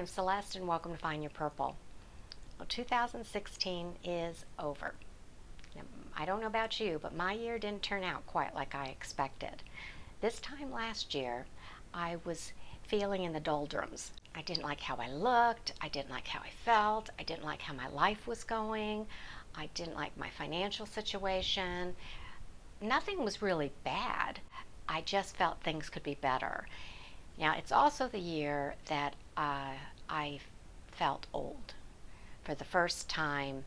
I'm Celeste and welcome to Find Your Purple. Well, 2016 is over. Now, I don't know about you, but my year didn't turn out quite like I expected. This time last year, I was feeling in the doldrums. I didn't like how I looked, I didn't like how I felt, I didn't like how my life was going, I didn't like my financial situation. Nothing was really bad. I just felt things could be better. Now, it's also the year that I felt old. For the first time,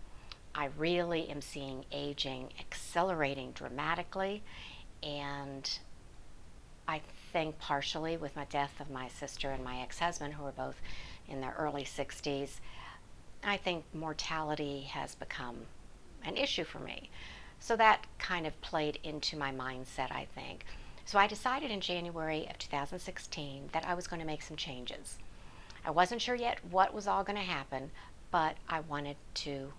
I really am seeing aging accelerating dramatically, and I think partially with my death of my sister and my ex-husband, who are both in their early 60s, I think mortality has become an issue for me. So that kind of played into my mindset, I think. So I decided in January of 2016 that I was going to make some changes. I wasn't sure yet what was all going to happen, but I wanted to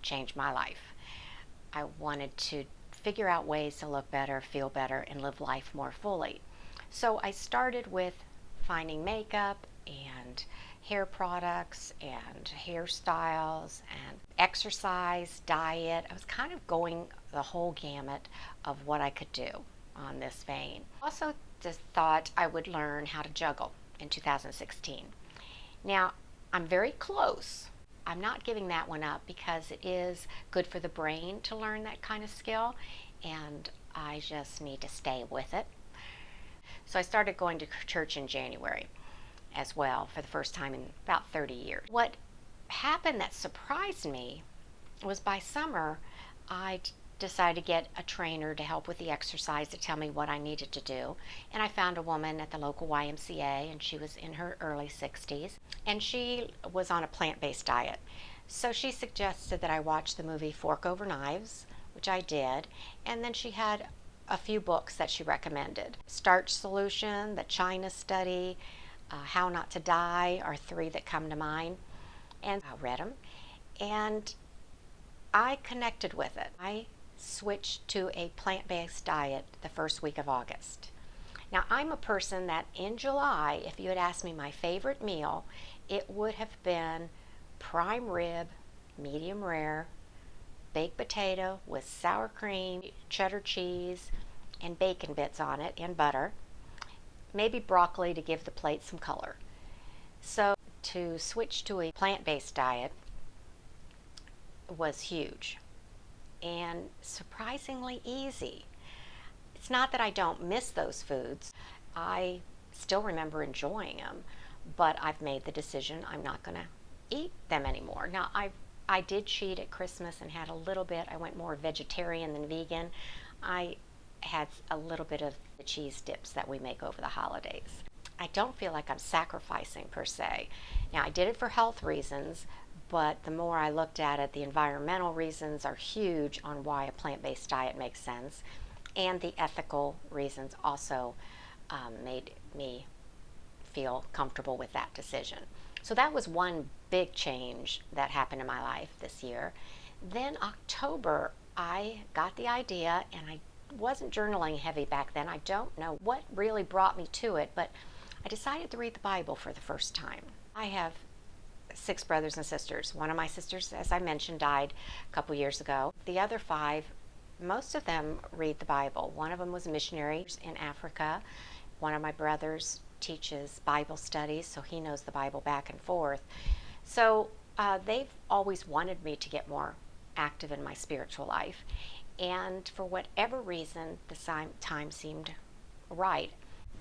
change my life. I wanted to figure out ways to look better, feel better, and live life more fully. So I started with finding makeup and hair products and hairstyles and exercise, diet. I was kind of going the whole gamut of what I could do on this vein. Also, just thought I would learn how to juggle in 2016. Now, I'm very close. I'm not giving that one up because it is good for the brain to learn that kind of skill, and I just need to stay with it. So I started going to church in January as well for the first time in about 30 years. What happened that surprised me was by summer, I decided to get a trainer to help with the exercise to tell me what I needed to do. And I found a woman at the local YMCA, and she was in her early 60s, and she was on a plant-based diet. So she suggested that I watch the movie Fork Over Knives, which I did, and then she had a few books that she recommended. Starch Solution, The China Study, How Not to Die are three that come to mind, and I read them, and I connected with it. I switched to a plant-based diet the first week of August. Now, I'm a person that in July, if you had asked me my favorite meal, it would have been prime rib, medium rare, baked potato with sour cream, cheddar cheese, and bacon bits on it, and butter. Maybe broccoli to give the plate some color. So to switch to a plant-based diet was huge and surprisingly easy. It's not that I don't miss those foods. I still remember enjoying them, but I've made the decision I'm not going to eat them anymore. Now, I did cheat at Christmas and had a little bit. I went more vegetarian than vegan. I had a little bit of the cheese dips that we make over the holidays. I don't feel like I'm sacrificing per se. Now, I did it for health reasons, but the more I looked at it, the environmental reasons are huge on why a plant-based diet makes sense, and the ethical reasons also made me feel comfortable with that decision. So that was one big change that happened in my life this year. Then October, I got the idea, and I wasn't journaling heavy back then. I don't know what really brought me to it, but I decided to read the Bible for the first time. I have 6 brothers and sisters. One of my sisters, as I mentioned, died a couple years ago. The other 5, most of them read the Bible. One of them was a missionary in Africa. One of my brothers teaches Bible studies, so he knows the Bible back and forth. So they've always wanted me to get more active in my spiritual life. And for whatever reason, the time seemed right.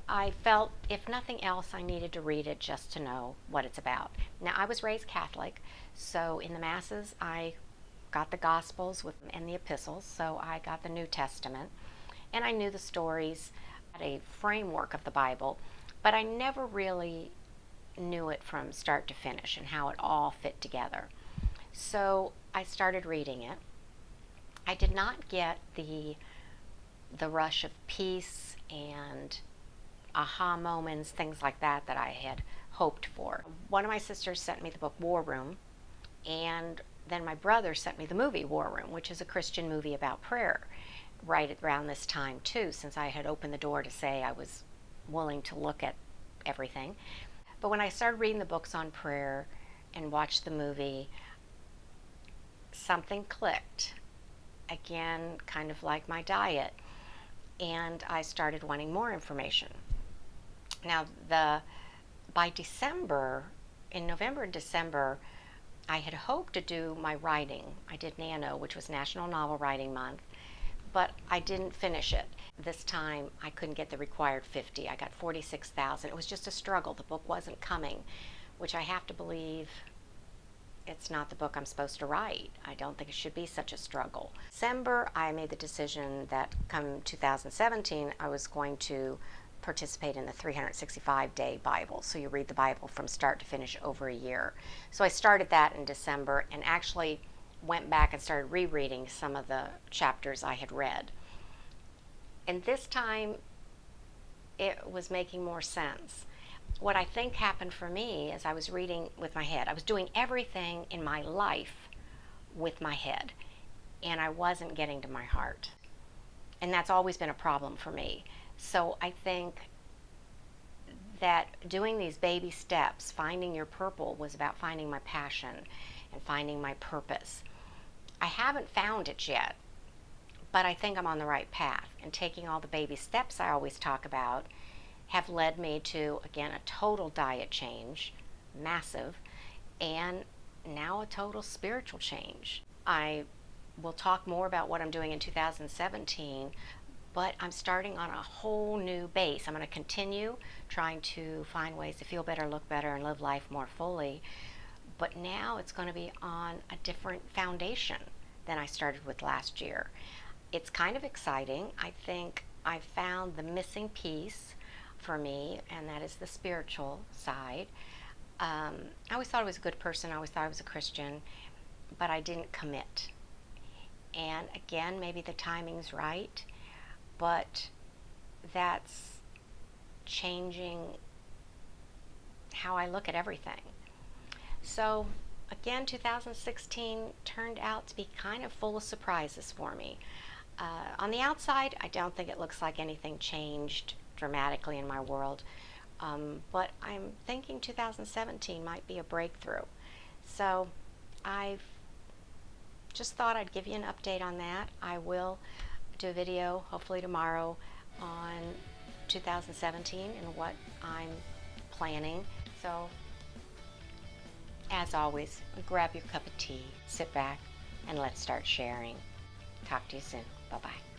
I felt, if nothing else, I needed to read it just to know what it's about. Now, I was raised Catholic, so in the Masses, I got the Gospels and the Epistles, so I got the New Testament, and I knew the stories, had a framework of the Bible, but I never really knew it from start to finish and how it all fit together. So I started reading it. I did not get the rush of peace and aha moments, things like that that I had hoped for. One of my sisters sent me the book War Room, and then my brother sent me the movie War Room, which is a Christian movie about prayer, right around this time too, since I had opened the door to say I was willing to look at everything. But when I started reading the books on prayer and watched the movie, something clicked. Again, kind of like my diet. And I started wanting more information. Now, by December, in November and December, I had hoped to do my writing. I did NaNo, which was National Novel Writing Month, but I didn't finish it. This time I couldn't get the required 50. I got 46,000. It was just a struggle. The book wasn't coming, which I have to believe it's not the book I'm supposed to write. I don't think it should be such a struggle. December, I made the decision that come 2017, I was going to participate in the 365-day Bible. So you read the Bible from start to finish over a year. So I started that in December and actually went back and started rereading some of the chapters I had read. And this time, it was making more sense. What I think happened for me is I was reading with my head. I was doing everything in my life with my head, and I wasn't getting to my heart. And that's always been a problem for me. So I think that doing these baby steps, finding your purple, was about finding my passion and finding my purpose. I haven't found it yet, but I think I'm on the right path. And taking all the baby steps I always talk about have led me to, again, a total diet change, massive, and now a total spiritual change. I will talk more about what I'm doing in 2017, but I'm starting on a whole new base. I'm going to continue trying to find ways to feel better, look better, and live life more fully. But now it's going to be on a different foundation than I started with last year. It's kind of exciting. I think I found the missing piece for me, and that is the spiritual side. I always thought I was a good person. I always thought I was a Christian, but I didn't commit. And again, maybe the timing's right, but that's changing how I look at everything. So again, 2016 turned out to be kind of full of surprises for me. On the outside, I don't think it looks like anything changed dramatically in my world, but I'm thinking 2017 might be a breakthrough. So I've just thought I'd give you an update on that. I will do a video hopefully tomorrow on 2017 and what I'm planning. So as always, grab your cup of tea, sit back, and let's start sharing. Talk to you soon. Bye-bye.